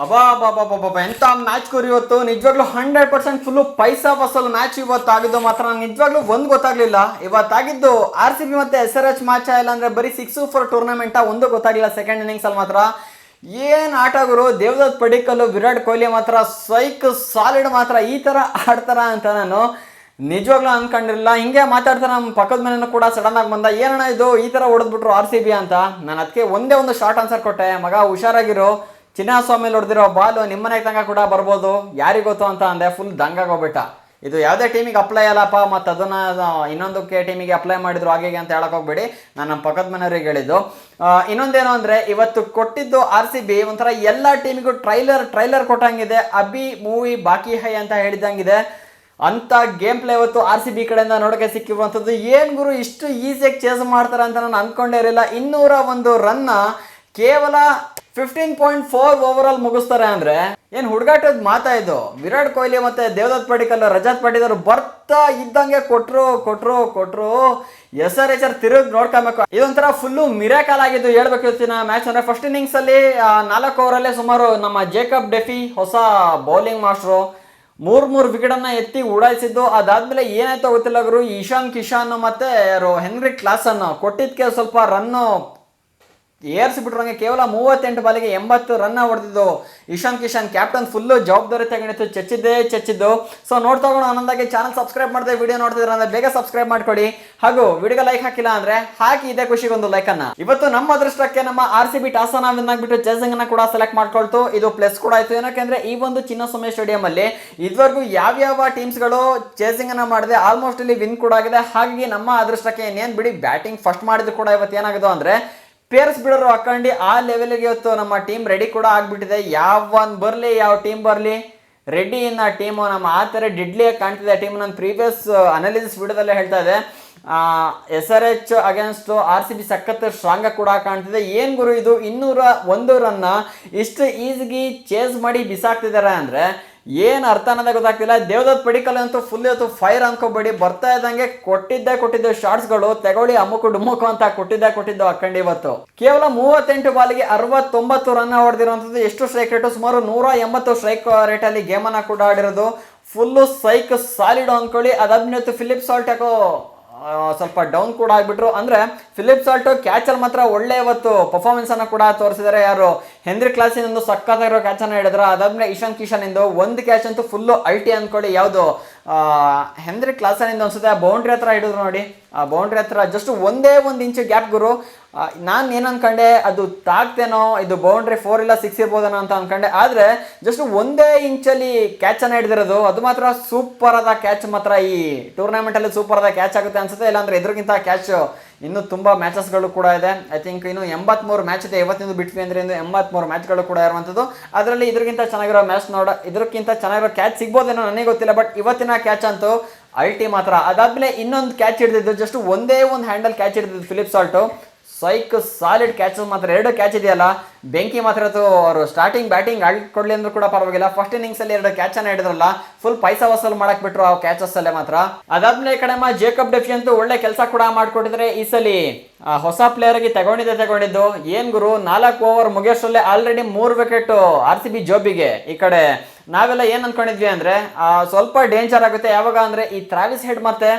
ಅಬಾ ಬಾಬಾ ಬಾಬಾ ಎಂತ ಮ್ಯಾಚ್ ಕೊರಿ ಇವತ್ತು ನಿಜವಾಗ್ಲೂ 100% ಫುಲ್ಲು ಪೈಸಾ ವಸೂಲ್ ಮ್ಯಾಚ್ ಇವತ್ತು ಆಗಿದ್ದು ಮಾತ್ರ ನಂಗೆ ನಿಜವಾಗ್ಲೂ ಒಂದು ಗೊತ್ತಾಗ್ಲಿಲ್ಲ. ಇವತ್ತಾಗಿದ್ದು RCB ಮತ್ತೆ SRH ಮ್ಯಾಚ್ ಇಲ್ಲ ಅಂದ್ರೆ ಬರೀ 6-4 ಟೂರ್ನಮೆಂಟ್ ಒಂದು ಗೊತ್ತಾಗ್ಲಿಲ್ಲ. ಸೆಕೆಂಡ್ ಇನ್ನಿಂಗ್ಸ್ ಅಲ್ಲಿ ಮಾತ್ರ ಏನ್ ಆಟ ಗುರು, ದೇವದತ್ ಪಡಿಕ್ಕಲ್ ವಿರಾಟ್ ಕೊಹ್ಲಿ ಮಾತ್ರ ಸೈಕ್ ಸಾಲಿಡ್ ಮಾತ್ರ ಈ ತರ ಆಡ್ತಾರ ಅಂತ ನಾನು ನಿಜವಾಗ್ಲೂ ಅನ್ಕೊಂಡಿರಲಿಲ್ಲ. ಹಿಂಗೆ ಮಾತಾಡ್ತಾರೆ ನಮ್ಮ ಪಕ್ಕದ ಮನೆಯೂ ಕೂಡ ಸಡನ್ ಆಗಿ ಬಂದ, ಏನಣ್ಣ ಇದು ಈ ತರ ಹೊಡೆದ್ಬಿಟ್ರು RCB ಅಂತ. ನಾನು ಅದಕ್ಕೆ ಒಂದೇ ಒಂದು ಶಾರ್ಟ್ ಆನ್ಸರ್ ಕೊಟ್ಟೆ, ಮಗ ಹುಷಾರಾಗಿರೋ, ಚಿನ್ನಸ್ವಾಮಿಲಿ ಹೊಡೆದಿರೋ ಬಾಲು ನಿಮ್ಮನೆ ತನಕ ಕೂಡ ಬರ್ಬೋದು, ಯಾರಿಗೆ ಗೊತ್ತು ಅಂತ ಅಂದೆ. ಫುಲ್ ದಂಗಾಗೋಗ್ಬಿಟ್ಟ. ಇದು ಯಾವುದೇ ಟೀಮಿಗೆ ಅಪ್ಲೈ ಅಲ್ಲಪ್ಪ, ಮತ್ತು ಅದನ್ನು ಇನ್ನೊಂದಕ್ಕೆ ಟೀಮಿಗೆ ಅಪ್ಲೈ ಮಾಡಿದ್ರು ಹಾಗೆ ಅಂತ ಹೇಳಕ್ ಹೋಗ್ಬೇಡಿ, ನಾನು ನಮ್ಮ ಪಕ್ಕದ ಮನೆಯವ್ರಿಗೆ ಹೇಳಿದ್ದು. ಇನ್ನೊಂದೇನು ಅಂದರೆ ಇವತ್ತು ಕೊಟ್ಟಿದ್ದು RCB ಒಂಥರ ಎಲ್ಲ ಟೀಮಿಗೂ ಟ್ರೈಲರ್ ಕೊಟ್ಟಂಗಿದೆ. ಅಭಿ ಮೂವಿ ಬಾಕಿ ಹೈ ಅಂತ ಹೇಳಿದಂಗಿದೆ. ಅಂತ ಗೇಮ್ ಪ್ಲೇ ಇವತ್ತು RCB ಕಡೆಯಿಂದ ನೋಡೋಕೆ ಸಿಕ್ಕಿರುವಂಥದ್ದು. ಏನು ಗುರು ಇಷ್ಟು ಈಸಿಯಾಗಿ ಚೇಸ್ ಮಾಡ್ತಾರೆ ಅಂತ ನಾನು ಅಂದ್ಕೊಂಡೇ ಇರಲಿಲ್ಲ. 201 ರನ್ನ ಕೇವಲ 15.4 ಓವರ್ ಮುಗಿಸ್ತಾರೆ ಅಂದ್ರೆ ಏನು ಹುಡುಗಾಟದ ಮಾತಾ ಇದು. ವಿರಾಟ್ ಕೊಹ್ಲಿ ಮತ್ತೆ ದೇವದತ್ ಪಡಿಕ್ಕಲ್, ರಜತ್ ಪಾಟಿದಾರ್ ಬರ್ತಾ ಇದ್ದಂಗೆ ಕೊಟ್ರು. SRH ತಿರುಗಿ ನೋಡ್ಕೊಬೇಕು. ಇದೊಂಥರ ಫುಲ್ಲು ಮಿರಾಕಲ್ ಆಗಿದ್ದು ಹೇಳ್ಬೇಕು ಇವತ್ತಿನ ಮ್ಯಾಚ್. ಅಂದ್ರೆ ಫಸ್ಟ್ ಇನ್ನಿಂಗ್ಸ್ ಅಲ್ಲಿ 4 ಓವರಲ್ಲೇ ಸುಮಾರು ನಮ್ಮ ಜೇಕಬ್ ಡೆಫಿ ಹೊಸ ಬೌಲಿಂಗ್ ಮಾಸ್ಟ್ರು 3 ವಿಕೆಟನ್ನು ಎತ್ತಿ ಉಡಾಯಿಸಿದ್ದು. ಅದಾದ್ಮೇಲೆ ಏನಾಯ್ತೋ ಗೊತ್ತಿಲ್ಲ ಗುರು, ಇಶಾನ್ ಕಿಶಾನ್ ಮತ್ತೆ ಯಾರು ಹೆನ್ರಿಕ್ ಕ್ಲಾಸನ್ ಕೊಟ್ಟಿದ್ದಕ್ಕೆ ಸ್ವಲ್ಪ ರನ್ನು ಏರ್ಸಿಬಿಟ್ರು. ಹಂಗೆ ಕೇವಲ 38 ಬಾಲಿಗೆ 80 ರನ್ ಹೊಡೆದಿದ್ದು ಇಶಾನ್ ಕಿಶಾನ್. ಕ್ಯಾಪ್ಟನ್ ಫುಲ್ಲು ಜವಾಬ್ದಾರಿ ತಗೊಂಡಿತ್ತು, ಚಚ್ಚಿದ್ದು. ಸೊ ನೋಡ್ತಾ ಹೋಗೋಣ ಆನಂದಾಗಿ. ಚಾನಲ್ ಸಬ್ಸ್ಕ್ರೈಬ್ ಮಾಡಿದೆ, ವಿಡಿಯೋ ನೋಡ್ತಿದ್ರೆ ಅಂದ್ರೆ ಬೇಗ ಸಬ್ಸ್ಕ್ರೈಬ್ ಮಾಡ್ಕೊಳ್ಳಿ. ಹಾಗೂ ವಿಡಿಯೋಗೆ ಲೈಕ್ ಹಾಕಿಲ್ಲ ಅಂದ್ರೆ ಹಾಕಿ, ಇದೇ ಖುಷಿಗೊಂದು ಲೈಕ್ ಅನ್ನ. ಇವತ್ತು ನಮ್ಮ ಅದೃಷ್ಟಕ್ಕೆ ನಮ್ಮ RCB ಟಾಸ್ ಅನ್ನ ವಿನ್ ಆಗ್ಬಿಟ್ಟು ಚೇಸಿಂಗ್ ಅನ್ನ ಕೂಡ ಸೆಲೆಕ್ಟ್ ಮಾಡ್ಕೊಳ್ತು. ಇದು ಪ್ಲಸ್ ಕೂಡ ಆಯ್ತು. ಏನಕ್ಕೆ ಈ ಒಂದು ಚಿನ್ನಸ್ವಾಮಿ ಸ್ಟೇಡಿಯಂ ಅಲ್ಲಿ ಇದುವರೆಗೂ ಯಾವ್ಯಾವ ಟೀಮ್ಸ್ಗಳು ಚೇಸಿಂಗ್ ಅನ್ನ ಮಾಡಿದೆ ಆಲ್ಮೋಸ್ಟ್ ಇಲ್ಲಿ ವಿನ್ ಕೂಡ ಆಗಿದೆ. ಹಾಗಾಗಿ ನಮ್ಮ ಅದೃಷ್ಟಕ್ಕೆ ಇನ್ನೇನ್ ಬಿಡಿ, ಬ್ಯಾಟಿಂಗ್ ಫಸ್ಟ್ ಮಾಡಿದ್ರು ಕೂಡ ಇವತ್ತು ಏನಾಗಿದೆ ಅಂದ್ರೆ ಪೇರ್ಸ್ ಬಿಡೋರು ಹಾಕೊಂಡು ಆ ಲೆವೆಲ್ಗೆ ಇವತ್ತು ನಮ್ಮ ಟೀಮ್ ರೆಡಿ ಕೂಡ ಆಗ್ಬಿಟ್ಟಿದೆ. ಯಾವ ಟೀಮ್ ಬರಲಿ ರೆಡಿ ಇನ್ನ ಟೀಮು ನಮ್ಮ ಆ ಥರ ಡೆಡ್ಲಿಯಾಗಿ ಕಾಣ್ತಿದೆ ಟೀಮ್. ನಾನು ಪ್ರೀವಿಯಸ್ ಅನಾಲಿಸಿಸ್ ವಿಡಿಯೋದಲ್ಲೇ ಹೇಳ್ತಾ ಇದೆ, SRH ಅಗೇನ್ಸ್ಟ್ RCB ಸಖತ್ ಸ್ಟ್ರಾಂಗ್ ಕೂಡ ಕಾಣ್ತಿದೆ. ಏನ್ ಗುರು ಇದು 201 ರನ್ನ ಇಷ್ಟು ಈಸಿಗೆ ಚೇಸ್ ಮಾಡಿ ಬಿಸಾಕ್ತಿದ್ದಾರೆ ಅಂದ್ರೆ ಏನು ಅರ್ಥ ಅನ್ನೋದೇ ಗೊತ್ತಾಗ್ತಿಲ್ಲ. ದೇವದತ್ ಪಡಿಕ್ಕಲ್ ಅಂತೂ ಫುಲ್ ಇವತ್ತು ಫೈರ್ ಅನ್ಕೋಬೇಡಿ, ಬರ್ತಾ ಇದ್ದಂಗೆ ಕೊಟ್ಟಿದ್ದೆ ಶಾರ್ಟ್ಸ್ಗಳು ತಗೊಳ್ಳಿ ಅಮ್ಮುಕು ಡುಮ್ಮುಕು ಅಂತ ಕೊಟ್ಟಿದ್ದು ಹಾಕೊಂಡು ಇವತ್ತು ಕೇವಲ 38 ಬಾಲಿಗೆ 69 ರನ್ ಹೊಡೆದಿರುವಂಥದ್ದು. ಎಷ್ಟು ಸ್ಟ್ರೈಕ್ ರೇಟು? ಸುಮಾರು 180 ಸ್ಟ್ರೈಕ್ ರೇಟಲ್ಲಿ ಗೇಮನ್ನು ಕೂಡ ಆಡಿರೋದು. ಫುಲ್ಲು ಸೈಕ್ ಸಾಲಿಡ್ ಅಂದ್ಕೊಳ್ಳಿ. ಅದಾದ್ಮೇಲೆ ಇವತ್ತು ಫಿಲಿಪ್ ಸಾಲ್ಟ್ ಯಾಕೋ ಸ್ವಲ್ಪ ಡೌನ್ ಕೂಡ ಆಗ್ಬಿಟ್ರು. ಅಂದ್ರೆ ಫಿಲಿಪ್ ಸಾಲ್ಟ್ ಕ್ಯಾಚಲ್ಲಿ ಮಾತ್ರ ಒಳ್ಳೆ ಇವತ್ತು ಪರ್ಫಾರ್ಮೆನ್ಸ್ ಅನ್ನು ಕೂಡ ತೋರಿಸಿದ್ದಾರೆ. ಯಾರು ಹೆನ್ರಿ ಕ್ಲಾಸಿನಿಂದ ಸಕ್ಕತ್ತಾಗಿರೋ ಕ್ಯಾಚ್ ಅನ್ನು ಹಿಡಿದ್ರು. ಅದಾದ್ಮೇಲೆ ಇಶಾನ್ ಕಿಶನ್ ಇಂದು ಒಂದು ಕ್ಯಾಚ್ ಅಂತೂ ಫುಲ್ಲು ಅಲ್ಟಿ ಅಂದ್ಕೊಳ್ಳಿ. ಯಾವುದು ಹೆನ್ರಿ ಕ್ಲಾಸನಿಂದ ಅನ್ಸುತ್ತೆ ಆ ಬೌಂಡ್ರಿ ಹತ್ರ ಹಿಡಿದ್ರು ನೋಡಿ. ಆ ಬೌಂಡ್ರಿ ಹತ್ರ ಜಸ್ಟ್ ಒಂದೇ 1 ಇಂಚು ಗ್ಯಾಪ್ ಗುರು. ನಾನು ಏನು ಅನ್ಕೊಂಡೆ, ಅದು ತಾಗ್ತೇನೋ, ಇದು ಬೌಂಡ್ರಿ 4 ಇಲ್ಲ 6 ಇರ್ಬೋದೇನೋ ಅಂತ ಅನ್ಕೊಂಡೆ. ಆದರೆ ಜಸ್ಟ್ ಒಂದೇ ಇಂಚಲ್ಲಿ ಕ್ಯಾಚನ್ನು ಹಿಡಿದಿರೋದು, ಅದು ಮಾತ್ರ ಸೂಪರ್ ಆದ ಕ್ಯಾಚ್. ಮಾತ್ರ ಈ ಟೂರ್ನಮೆಂಟಲ್ಲಿ ಸೂಪರ್ ಆದ ಕ್ಯಾಚ್ ಆಗುತ್ತೆ ಅನ್ಸುತ್ತೆ. ಇಲ್ಲಾಂದ್ರೆ ಇದ್ರಿಗಿಂತ ಕ್ಯಾಚ್ ಇನ್ನೂ ತುಂಬ ಮ್ಯಾಚಸ್ಗಳು ಕೂಡ ಇದೆ. ಐ ಥಿಂಕ್ ಇನ್ನು 83 ಮ್ಯಾಚ್ ಇದೆ. ಇವತ್ತಿಂದು ಬಿಟ್ವಿ ಅಂದರೆ ಇನ್ನು 83 ಮ್ಯಾಚ್ಗಳು ಕೂಡ ಇರುವಂಥದ್ದು. ಅದರಲ್ಲಿ ಇದಕ್ಕಿಂತ ಚೆನ್ನಾಗಿರೋ ಮ್ಯಾಚ್ ಇದಕ್ಕಿಂತ ಚೆನ್ನಾಗಿರೋ ಕ್ಯಾಚ್ ಸಿಗ್ಬೋದೇನೋ ನನಗೆ ಗೊತ್ತಿಲ್ಲ. ಬಟ್ ಇವತ್ತಿನ ಕ್ಯಾಚ್ ಅಂತೂ ಅಲ್ಟಿ ಮಾತ್ರ. ಅದಾದ್ಮೇಲೆ ಇನ್ನೊಂದು ಕ್ಯಾಚ್ ಹಿಡಿದಿದ್ದು, ಜಸ್ಟ್ ಒಂದೇ ಒಂದು ಹ್ಯಾಂಡಲ್ ಕ್ಯಾಚ್ ಹಿಡಿದಿದ್ದು ಫಿಲಿಪ್ ಸಾಲ್ಟು. ಸೈಕ್ ಸಾಲಿಡ್ ಕ್ಯಾಚಸ್ ಮಾತ್ರ 2 ಕ್ಯಾಚ್ ಇದೆಯಲ್ಲ, ಬೆಂಕಿ ಮಾತ್ರ ಅವರು ಸ್ಟಾರ್ಟಿಂಗ್ ಬ್ಯಾಟಿಂಗ್ ಆಡ್ಕೊಡ್ಲಿ ಅಂದ್ರೂ ಕೂಡ ಪರವಾಗಿಲ್ಲ. ಫಸ್ಟ್ ಇನ್ನಿಂಗ್ಸ್ ಅಲ್ಲಿ 2 ಕ್ಯಾಚ್ ಅನ್ನ ಹಿಡಿದ್ರಲ್ಲ, ಫುಲ್ ಪೈಸಾ ವಸೂಲ್ ಮಾಡಕ್ ಬಿಟ್ರು ಆ ಕ್ಯಾಚಸ್ ಅಲ್ಲೇ ಮಾತ್ರ. ಅದಾದ್ಮೇಲೆ ಈ ಕಡೆ ಜೇಕಬ್ ಡೆಫಿ ಅಂತೂ ಒಳ್ಳೆ ಕೆಲಸ ಕೂಡ ಮಾಡ್ಕೊಟ್ಟಿದ್ರೆ. ಈ ಸಲ ಹೊಸ ಪ್ಲೇಯರ್ ಆಗಿ ತಗೊಂಡಿದ್ದು ಏನ್ ಗುರು, 4 ಓವರ್ ಮುಗಿಯೋಷ್ಟರಲ್ಲೇ ಆಲ್ರೆಡಿ 3 ವಿಕೆಟ್ RCB ಜೋಬಿಗೆ. ಈ ಕಡೆ ನಾವೆಲ್ಲ ಏನ್ ಅನ್ಕೊಂಡಿದ್ವಿ ಅಂದ್ರೆ ಸ್ವಲ್ಪ ಡೇಂಜರ್ ಆಗುತ್ತೆ. ಯಾವಾಗ ಅಂದ್ರೆ ಈ ಟ್ರಾವಿಸ್ ಹೆಡ್ ಮತ್ತೆ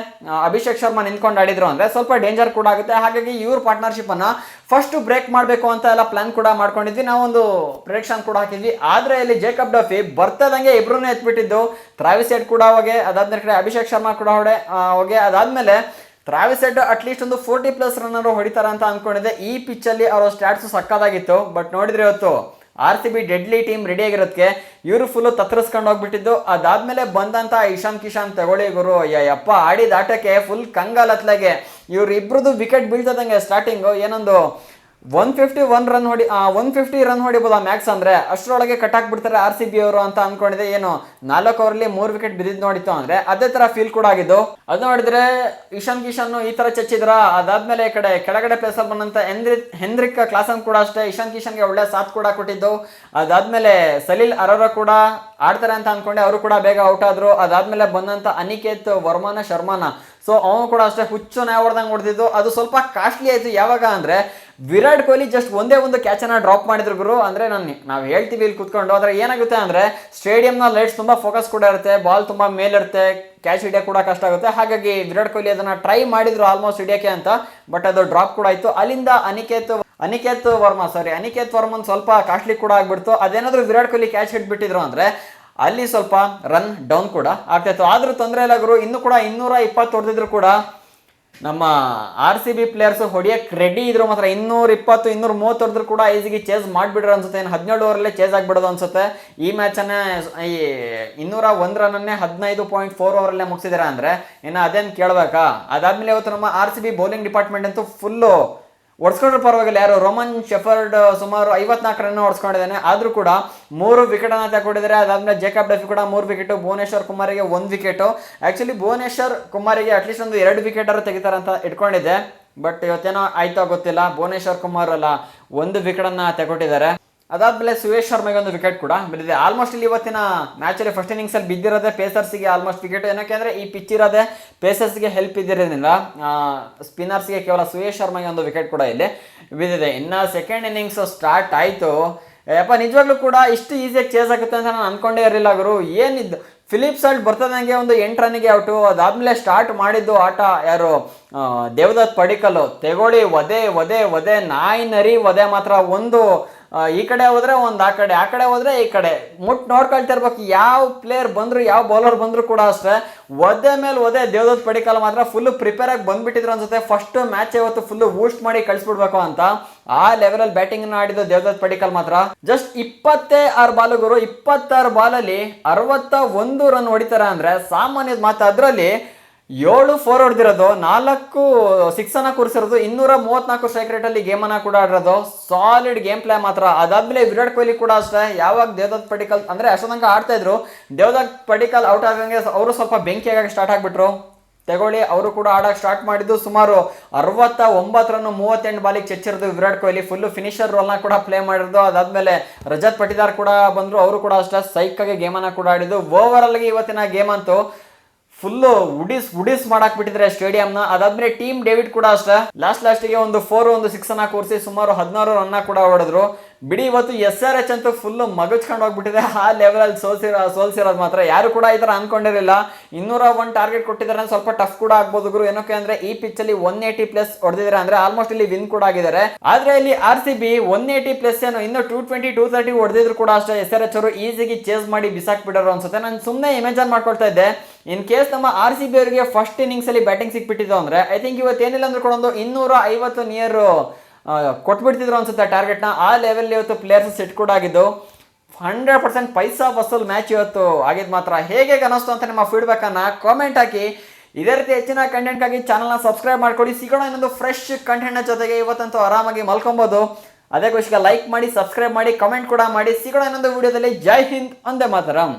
ಅಭಿಷೇಕ್ ಶರ್ಮಾ ನಿಂತ್ಕೊಂಡು ಆಡಿದ್ರು ಅಂದ್ರೆ ಸ್ವಲ್ಪ ಡೇಂಜರ್ ಕೂಡ ಆಗುತ್ತೆ. ಹಾಗಾಗಿ ಇವ್ರ ಪಾರ್ಟ್ನರ್ಶಿಪ್ ಅನ್ನ ಫಸ್ಟ್ ಬ್ರೇಕ್ ಮಾಡಬೇಕು ಅಂತ ಎಲ್ಲ ಪ್ಲಾನ್ ಕೂಡ ಮಾಡ್ಕೊಂಡಿದ್ವಿ. ನಾವೊಂದು ಪ್ರೆಡಿಕ್ಷನ್ ಕೂಡ ಹಾಕಿದ್ವಿ. ಆದ್ರೆ ಇಲ್ಲಿ ಜೇಕಬ್ ಡಫಿ ಬರ್ತದಂಗೆ ಇಬ್ರನ್ನೇ ಎತ್ಬಿಟ್ಟಿದ್ದು. ಟ್ರಾವಿಸ್ ಹೆಡ್ ಕೂಡ ಹೋಗಿ, ಅದಾದ್ಮೇಲೆ ಕಡೆ ಅಭಿಷೇಕ್ ಶರ್ಮಾ ಕೂಡ ಹೋಗಿ, ಅದಾದ್ಮೇಲೆ ಟ್ರಾವಿಸ್ ಹೆಡ್ ಅಟ್ಲೀಸ್ಟ್ ಒಂದು 40+ ರನ್ನರು ಹೊಡಿತಾರೆ ಅಂತ ಅನ್ಕೊಂಡಿದ್ದೆ. ಈ ಪಿಚ್ಚಲ್ಲಿ ಅವರ ಸ್ಟ್ಯಾಟ್ಸ್ ಸಕ್ಕದಾಗಿತ್ತು. ಬಟ್ ನೋಡಿದ್ರೆ ಇವತ್ತು RCB ಡೆಡ್ಲಿ ಟೀಮ್ ರೆಡಿ ಆಗಿರೋದಕ್ಕೆ ಇವರು ಫುಲ್ಲು ತತ್ತರಿಸ್ಕೊಂಡು ಹೋಗ್ಬಿಟ್ಟಿದ್ದು. ಅದಾದ್ಮೇಲೆ ಬಂದಂತ ಇಶಾನ್ ಕಿಶಾನ್ ತಗೊಳ್ಳಿ ಗುರು, ಯಪ್ಪ ಆಡಿದ ಆಟಕ್ಕೆ ಫುಲ್ ಕಂಗಾಲತ್ಲಾಗೆ. ಇವ್ರು ಇಬ್ರದ್ದು ವಿಕೆಟ್ ಬೀಳ್ತದಂಗೆ ಸ್ಟಾರ್ಟಿಂಗು ಏನೊಂದು 150 ರನ್ ಹೊಡಿಬೋದಾ ಮ್ಯಾಕ್ಸ್ ಅಂದ್ರೆ, ಅಷ್ಟರೊಳಗೆ ಕಟ್ ಹಾಕ್ಬಿಡ್ತಾರೆ RCB ಅವರು ಅಂತ ಅನ್ಕೊಂಡಿದೆ. ಏನು 4 ಓವರಲ್ಲಿ 3 ವಿಕೆಟ್ ಬಿದ್ದಿದ್ದು ನೋಡಿತ್ತು ಅಂದ್ರೆ ಅದೇ ತರ ಫೀಲ್ ಕೂಡ ಆಗಿದ್ದು. ಅದು ನೋಡಿದ್ರೆ ಇಶಾನ್ ಕಿಶನ್ ಈ ತರ ಚಚ್ಚಿದ್ರ. ಅದಾದ್ಮೇಲೆ ಈ ಕಡೆ ಕೆಳಗಡೆ ಪ್ಲೇಸ್ ಅಲ್ಲಿ ಬಂದಂತ ಹೆನ್ರಿಕ್ ಕ್ಲಾಸನ್ ಕೂಡ ಅಷ್ಟೇ ಇಶಾನ್ ಕಿಶನ್ಗೆ ಒಳ್ಳೆ ಸಾಥ್ ಕೂಡ ಕೊಟ್ಟಿದ್ದು. ಅದಾದ್ಮೇಲೆ ಸಲೀಲ್ ಅರೋರಾ ಕೂಡ ಆಡ್ತಾರೆ ಅಂತ ಅನ್ಕೊಂಡೆ, ಅವರು ಕೂಡ ಬೇಗ ಔಟ್ ಆದ್ರು. ಅದಾದ್ಮೇಲೆ ಬಂದಂತ ಅನಿಕೇತ್ ಶರ್ಮಾನ ಸೊ ಅವನು ಕೂಡ ಅಷ್ಟೇ ಹುಚ್ಚು ನಾಯ ಹೊಡೆದಂಗೆ ಹೊಡೆದಿದ್ದು. ಅದು ಸ್ವಲ್ಪ ಕಾಸ್ಟ್ಲಿ ಆಯಿತು. ಯಾವಾಗ ಅಂದರೆ ವಿರಾಟ್ ಕೊಹ್ಲಿ ಜಸ್ಟ್ ಒಂದೇ ಒಂದು ಕ್ಯಾಚನ್ನು ಡ್ರಾಪ್ ಮಾಡಿದ್ರು ಗುರು. ಅಂದರೆ ನಾವು ಹೇಳ್ತೀವಿ ಇಲ್ಲಿ ಕುತ್ಕೊಂಡು, ಆದರೆ ಏನಾಗುತ್ತೆ ಅಂದರೆ ಸ್ಟೇಡಿಯಂನ ಲೈಟ್ಸ್ ತುಂಬ ಫೋಕಸ್ ಕೂಡ ಇರುತ್ತೆ, ಬಾಲ್ ತುಂಬ ಮೇಲಿರುತ್ತೆ, ಕ್ಯಾಚ್ ಹಿಡಿಯೋಕೆ ಕೂಡ ಕಷ್ಟ ಆಗುತ್ತೆ. ಹಾಗಾಗಿ ವಿರಾಟ್ ಕೊಹ್ಲಿ ಅದನ್ನು ಟ್ರೈ ಮಾಡಿದ್ರು ಆಲ್ಮೋಸ್ಟ್ ಹಿಡಿಯೋಕ್ಕೆ ಅಂತ, ಬಟ್ ಅದು ಡ್ರಾಪ್ ಕೂಡ ಆಯಿತು. ಅಲ್ಲಿಂದ ಅನಿಕೇತ್ ವರ್ಮನ್ ಸ್ವಲ್ಪ ಕಾಸ್ಟ್ಲಿ ಕೂಡ ಆಗ್ಬಿಡ್ತು. ಅದೇನಾದರೂ ವಿರಾಟ್ ಕೊಹ್ಲಿ ಕ್ಯಾಚ್ ಹಿಡ್ಬಿಟ್ಟಿದ್ರು ಅಂದರೆ ಅಲ್ಲಿ ಸ್ವಲ್ಪ ರನ್ ಡೌನ್ ಕೂಡ ಆಗ್ತಾಯಿತ್ತು. ಆದರೂ ತೊಂದರೆ ಇಲ್ಲ ಗುರು. ಇನ್ನೂ ಕೂಡ 220 ಹೊಡೆದಿದ್ರು ಕೂಡ ನಮ್ಮ RCB ಪ್ಲೇಯರ್ಸ್ ಹೊಡಿಯೋಕ್ಕೆ ರೆಡಿ ಇದ್ರು. ಮಾತ್ರ 220 230 ಹೊಡೆದ್ರು ಕೂಡ ಈಸಿಗೆ ಚೇಸ್ ಮಾಡಿಬಿಡ್ರು ಅನ್ಸುತ್ತೆ. ಇನ್ನು 17 ಓವರಲ್ಲೇ ಚೇಸ್ ಆಗಿಬಿಡೋದು ಅನ್ಸುತ್ತೆ. ಈ ಮ್ಯಾಚನ್ನೇ ಈ 201 ರನ್ನನ್ನೇ 15.4 ಓವರಲ್ಲೇ ಮುಗಿಸಿದಾರೆ ಅಂದರೆ ಇನ್ನು ಅದೇನು ಕೇಳಬೇಕಾ. ಅದಾದಮೇಲೆ ಇವತ್ತು ನಮ್ಮ RCB ಬೌಲಿಂಗ್ ಡಿಪಾರ್ಟ್ಮೆಂಟ್ ಅಂತೂ ಫುಲ್ಲು ಹೊಡ್ಸ್ಕೊಂಡ್ರು ಪರವಾಗಿಲ್ಲ. ಯಾರು ರೋಮನ್ ಶೆಫರ್ಡ್ ಸುಮಾರು 54 ರನ್ ಹೊಡ್ಸ್ಕೊಂಡಿದ್ದಾನೆ. ಆದರೂ ಕೂಡ 3 ವಿಕೆಟನ್ನು ತಗೊಂಡಿದ್ದಾರೆ. ಅದಾದಮೇಲೆ ಜೇಕಬ್ ಡಫಿ ಕೂಡ 3 ವಿಕೆಟು, ಭುವನೇಶ್ವರ್ ಕುಮಾರಿಗೆ 1 ವಿಕೆಟು. ಆ್ಯಕ್ಚುಲಿ ಭುವನೇಶ್ವರ್ ಕುಮಾರಿಗೆ ಅಟ್ಲೀಸ್ಟ್ ಒಂದು 2 ವಿಕೆಟರು ತೆಗಿತಾರೆ ಅಂತ ಇಟ್ಕೊಂಡಿದ್ದೆ, ಬಟ್ ಇವತ್ತೇನೋ ಆಯ್ತೋ ಗೊತ್ತಿಲ್ಲ. ಭುವನೇಶ್ವರ್ ಕುಮಾರ್ ಅಲ್ಲ 1 ವಿಕೆಟನ್ನು ತಗೊಂಡಿದ್ದಾರೆ. ಅದಾದಮೇಲೆ ಸುಯೇಶ್ ಶರ್ಮಗೆ 1 ವಿಕೆಟ್ ಕೂಡ ಬಿದ್ದಿದೆ. ಆಲ್ಮೋಸ್ಟ್ ಇಲ್ಲಿ ಇವತ್ತಿನ ಮ್ಯಾಚಲ್ಲಿ ಫಸ್ಟ್ ಇನ್ನಿಂಗ್ಸಲ್ಲಿ ಬಿದ್ದಿರೋದೇ ಪೇಸರ್ಸಿಗೆ ಆಲ್ಮೋಸ್ಟ್ ವಿಕೆಟ್. ಏನಕ್ಕೆ ಅಂದರೆ ಈ ಪಿಚ್ ಇರೋದೇ ಪೇಸರ್ಸ್ಗೆ ಹೆಲ್ಪ್ ಇದ್ದಿರೋದ್ರಿಂದ ಸ್ಪಿನ್ನರ್ಸ್ಗೆ ಕೇವಲ ಸುಯೇಶ್ ಶರ್ಮಗೆ 1 ವಿಕೆಟ್ ಕೂಡ ಇಲ್ಲಿ ಬಿದ್ದಿದೆ. ಇನ್ನು ಸೆಕೆಂಡ್ ಇನ್ನಿಂಗ್ಸ್ ಸ್ಟಾರ್ಟ್ ಆಯಿತು. ಯಪ್ಪ ನಿಜವಾಗ್ಲೂ ಕೂಡ ಇಷ್ಟು ಈಸಿಯಾಗಿ ಚೇಸ್ ಆಗುತ್ತೆ ಅಂತ ನಾನು ಅಂದ್ಕೊಂಡೇ ಇರಲಿಲ್ಲ ಗುರು. ಏನಿದ್ದು ಫಿಲಿಪ್ ಸಾಲ್ಟ್ ಬರ್ತದಂಗೆ ಒಂದು 8 ರನ್ನಿಗೆ ಔಟು. ಅದಾದಮೇಲೆ ಸ್ಟಾರ್ಟ್ ಮಾಡಿದ್ದು ಆಟ ಯಾರು ದೇವದತ್ ಪಡಿಕಲ್ಲು ತೆಗೊಳ್ಳಿ ಒದೆ ನಾಯಿ ನರಿ ಒದೆ ಮಾತ್ರ. ಒಂದು ಈ ಕಡೆ ಹೋದ್ರೆ ಒಂದು ಆ ಕಡೆ ಹೋದ್ರೆ ಈ ಕಡೆ ನೋಡ್ಕೊಳ್ತಾ ಇರ್ಬೇಕು. ಯಾವ ಪ್ಲೇಯರ್ ಬಂದ್ರು ಯಾವ ಬೌಲರ್ ಬಂದ್ರು ಕೂಡ ಅಷ್ಟೇ ಒದೆ ಮೇಲೆ ಒದೆ. ದೇವದತ್ ಪಡಿಕಲ್ ಮಾತ್ರ ಫುಲ್ ಪ್ರಿಪೇರ್ ಆಗಿ ಬಂದ್ಬಿಟ್ಟಿದ್ರು ಅನ್ಸುತ್ತೆ. ಫಸ್ಟ್ ಮ್ಯಾಚ್ ಇವತ್ತು ಫುಲ್ ಬೂಸ್ಟ್ ಮಾಡಿ ಕಳಿಸ್ಬಿಡ್ಬೇಕು ಅಂತ ಆ ಲೆವೆಲಲ್ಲಿ ಬ್ಯಾಟಿಂಗ್ ಆಡಿದ್ದು ದೇವದತ್ ಪಡಿಕಲ್ ಮಾತ್ರ. ಜಸ್ಟ್ 26 ಬಾಲುಗಳು 26 ಬಾಲಲ್ಲಿ 61 ರನ್ ಹೊಡಿತಾರೆ ಅಂದ್ರೆ ಸಾಮಾನ್ಯದ ಮಾತು. ಅದರಲ್ಲಿ 7 4 ಹೊಡೆದಿರೋದು, 4 6 ಅನ್ನ ಕೂರಿಸಿರೋದು, 234 ಸ್ಟ್ರೈಕ್ ರೇಟಲ್ಲಿ ಗೇಮನ್ನು ಕೂಡ ಆಡಿರೋದು. ಸಾಲಿಡ್ ಗೇಮ್ ಪ್ಲೇ ಮಾತ್ರ. ಅದಾದ್ಮೇಲೆ ವಿರಾಟ್ ಕೊಹ್ಲಿ ಕೂಡ ಅಷ್ಟೇ ಯಾವಾಗ ದೇವದತ್ ಪಡಿಕಲ್ ಅಂದರೆ ಅಷ್ಟೊಂದಂಗ ಆಡ್ತಾ ಇದ್ರು, ದೇವದತ್ ಪಡಿಕಲ್ ಔಟ್ ಆಗಂಗೆ ಅವರು ಸ್ವಲ್ಪ ಬೆಂಕಿ ಆಗೋಕ್ಕೆ ಸ್ಟಾರ್ಟ್ ಆಗಿಬಿಟ್ರು. ತೆಗೊಳ್ಳಿ ಅವರು ಕೂಡ ಆಡೋಕ್ಕೆ ಸ್ಟಾರ್ಟ್ ಮಾಡಿದ್ದು. ಸುಮಾರು 69 ರನ್ನು 38 ಬಾಲಿಗೆ ಚೆಚ್ಚಿರೋದು ವಿರಾಟ್ ಕೊಹ್ಲಿ. ಫುಲ್ಲು ಫಿನಿಷರ್ ರೋಲ್ನ ಕೂಡ ಪ್ಲೇ ಮಾಡಿರೋದು. ಅದಾದಮೇಲೆ ರಜತ್ ಪಟಿದಾರ್ ಕೂಡ ಬಂದರು, ಅವರು ಕೂಡ ಅಷ್ಟೇ ಸೈಕಾಗಿ ಗೇಮನ್ನು ಕೂಡ ಆಡಿದ್ದು. ಓವರಾಲ್ಗೆ ಇವತ್ತಿನ ಗೇಮ್ ಅಂತೂ ಫುಲ್ಲು ಉಡಿಸ್ ಮಾಡಾಕ್ಬಿಟ್ಟಿದ್ರೆ ಸ್ಟೇಡಿಯಂನ. ಅದಾದ್ಮೇಲೆ ಟೀಮ್ ಡೇವಿಡ್ ಕೂಡ ಅಷ್ಟೇ ಲಾಸ್ಟಿಗೆ ಒಂದು 4 ಒಂದು 6 ಅನ್ನ ಕೂರಿಸಿ ಸುಮಾರು 16 ರನ್ನ ಕೂಡ ಹೊಡೆದ್ರು. ಬಿಡಿ ಇವತ್ತು SRH ಅಂತೂ ಫುಲ್ಲು ಮಗಚ್ಕೊಂಡು ಹೋಗ್ಬಿಟ್ಟಿದೆ. ಆ ಲೆವೆಲಲ್ಲಿ ಸೋಲ್ಸಿರೋದು ಮಾತ್ರ ಯಾರು ಕೂಡ ಈ ಥರ ಅನ್ಕೊಂಡಿರಲಿಲ್ಲ. 201 ಟಾರ್ಗೆಟ್ ಕೊಟ್ಟಿದ್ದಾರೆ, ಸ್ವಲ್ಪ ಟಫ್ ಕೂಡ ಆಗ್ಬೋದು ಗುರು. ಏನಕ್ಕೆ ಅಂದರೆ ಈ ಪಿಚ್ಚಲ್ಲಿ 180+ ಹೊಡೆದಿದ್ದಾರೆ ಅಂದರೆ ಆಲ್ಮೋಸ್ಟ್ ಇಲ್ಲಿ ವಿನ್ ಕೂಡ ಆಗಿದ್ದಾರೆ. ಆದರೆ ಇಲ್ಲಿ RCB 180+ ಏನು ಇನ್ನು 220 230 ಹೊಡೆದಿದ್ರು ಕೂಡ ಅಷ್ಟೇ SRH ಅವರು ಈಸಿಗೆ ಚೇಸ್ ಮಾಡಿ ಬಿಸಾಕ್ಬಿಡೋರು ಅನ್ಸುತ್ತೆ. ನಾನು ಸುಮ್ಮನೆ ಇಮೇಜನ್ ಮಾಡ್ಕೊಳ್ತಾ ಇದ್ದೆ. ಇನ್ ಕೇಸ್ ನಮ್ಮ RCB ಅವರಿಗೆ ಫಸ್ಟ್ ಇನ್ನಿಂಗ್ಸಲ್ಲಿ ಬ್ಯಾಟಿಂಗ್ ಸಿಕ್ಬಿಟ್ಟಿದ್ದು ಅಂದರೆ ಐ ಥಿಂಕ್ ಇವತ್ತೇನಿಲ್ಲ ಅಂದ್ರೆ ಕೂಡ ಒಂದು 250 ನಿಯರ್ ಕೊಟ್ಬಿಡ್ತಿದ್ರು ಅನ್ಸುತ್ತೆ ಟಾರ್ಗೆಟ್ನ. ಆ ಲೆವೆಲ್ ಇವತ್ತು ಪ್ಲೇಯರ್ಸ್ ಸೆಟ್ ಕೂಡ ಆಗಿದ್ದು. 100% ಪೈಸಾ ವಸೂಲ್ ಮ್ಯಾಚ್ ಇವತ್ತು ಆಗಿದ್ದು ಮಾತ್ರ. ಹೇಗೆ ಅನ್ನಿಸ್ತು ಅಂತ ನಿಮ್ಮ ಫೀಡ್ಬ್ಯಾಕನ್ನು ಕಾಮೆಂಟ್ ಹಾಕಿ. ಇದೇ ರೀತಿ ಹೆಚ್ಚಿನ ಕಂಟೆಂಟ್ಗಾಗಿ ಚಾನಲ್ನ ಸಬ್ಸ್ಕ್ರೈಬ್ ಮಾಡ್ಕೊಳ್ಳಿ. ಸಿಗೋಣ ಇನ್ನೊಂದು ಫ್ರೆಶ್ ಕಂಟೆಂಟ್ನ ಜೊತೆಗೆ. ಇವತ್ತಂತೂ ಆರಾಮಾಗಿ ಮಲ್ಕೊಬೋದು. ಅದೇ ಖುಷಿಗೆ ಲೈಕ್ ಮಾಡಿ, ಸಬ್ಸ್ಕ್ರೈಬ್ ಮಾಡಿ, ಕಮೆಂಟ್ ಕೂಡ ಮಾಡಿ. ಸಿಗೋಣ ಇನ್ನೊಂದು ವಿಡಿಯೋದಲ್ಲಿ. ಜೈ ಹಿಂದ್, ಒಂದೇ ಮಾತರಂ.